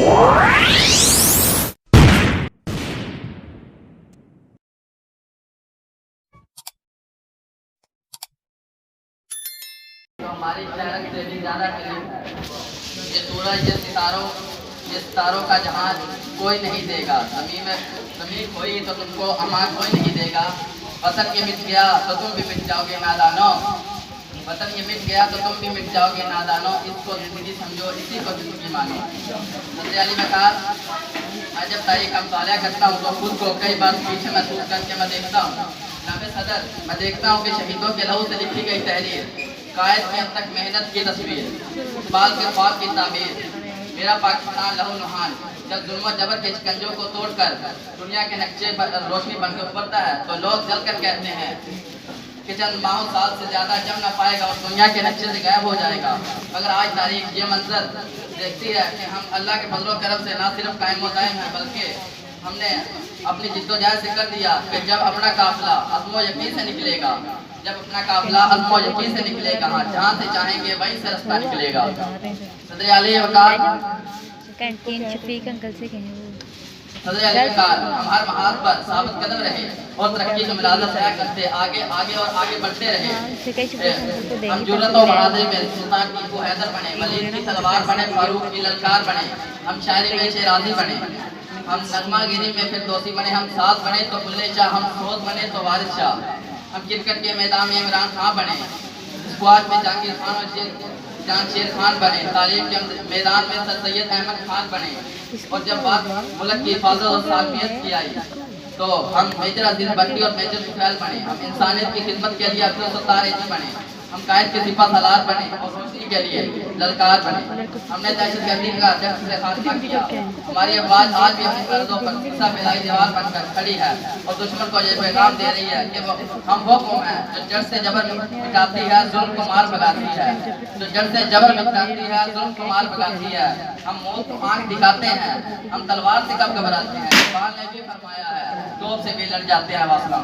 तो हमारी शहर से भी ज़्यादा करीब है। ये सूरज, ये सितारों का जहाज कोई नहीं देगा। ज़मीन खोई तो तुमको अमान कोई नहीं देगा। वतन ये मिट गया तो तुम भी मिट जाओगे नादानो। वतन ये मिट गया तो तुम भी मिट जाओगे नादानो। इसको ज़िंदगी समझो, इसी को ज़िंदगी मानो। सदर अली में कहा, मैं जब तारीख का मुताला करता हूँ तो खुद को कई बार पीछे महसूस करके मैं देखता हूँ। जनाब सदर, मैं देखता हूँ कि शहीदों के लहू से लिखी गई तहरीर, कायद में अब तक मेहनत की तस्वीर, इकबाल के ख्वाब की ताबीर, मेरा पाकिस्तान लहू लुहान। जब जुल्म जबर के शिकंजों को तोड़कर दुनिया के नक्शे पर रोशनी बनकर उभरता है तो लोग जलकर कहते हैं कि चंद माह साल से ज़्यादा जम न पाएगा और दुनिया के नक्शे से गायब हो जाएगा। मगर आज तारीख ये मंजर देखती है कि हम अल्लाह के फजलो करम से ना सिर्फ कायम दायम हैं, बल्कि हमने अपनी जिद्दोजहद से कर दिया कि जब अपना काफिला अज़्म यकीन से निकलेगा, जब अपना काफिला अज़्म यकीन से निकलेगा, जहाँ से चाहेंगे वहीं से रास्ता निकलेगा। सदर आली वक़ार कैंटीन शफीक अंकल से कहें वो सदर आली वक़ार हम हर महाज पर साबित कदम रहे और तरक्की का मुलाज़ा तय करते आगे आगे और आगे बढ़ते रहे। हम जुर्रत और बहादुरी में सुल्तान टीपू हैदर बने, वलीद की तलवार बने, फारूक की ललकार बने, हम शायरी में शेराज़ी बने, हम नगमागिरी में फिरदौसी बने, हम साज बने तो बुल्ले शाह, हम सोज बने तो वारिस शाह, हम क्रिकेट के मैदान में इमरान खान बने, स्क्वाड में जहांगीर खान और शेर खान बने, तालीम के मैदान में सर सैयद अहमद खान बने। और जब बात मुल्क की हिफाजत और सालमियत की आई तो हम मेजर अजीज बंटी और मेजर सुखैल बने, हम इंसानियत की खिदमत के लिए अब्दुल सत्तार एजी बने, हम कायद के सिपा सलार बने और रोशनी के लिए ललकार बने। हमने दहशतगर्दी का जड़ से खात्मा किया। हमारी आवाज़ आज भी अपनी सरहदों पर फिजा फैलाई दीवार बनकर खड़ी है और दुश्मन को ये पैगाम दे रही है कि हम वो कौम है जो जड़ से जबर मिटाती है, जुल्म को मार भगाती है, जो जड़ से जबर मिटाती है, जुल्म को मार भगाती है। हम मौत को आंख दिखाते हैं, हम तलवार से कब घबराते हैं। इकबाल ने भी फरमाया है, तोप से भी लड़ जाते हैं वासना।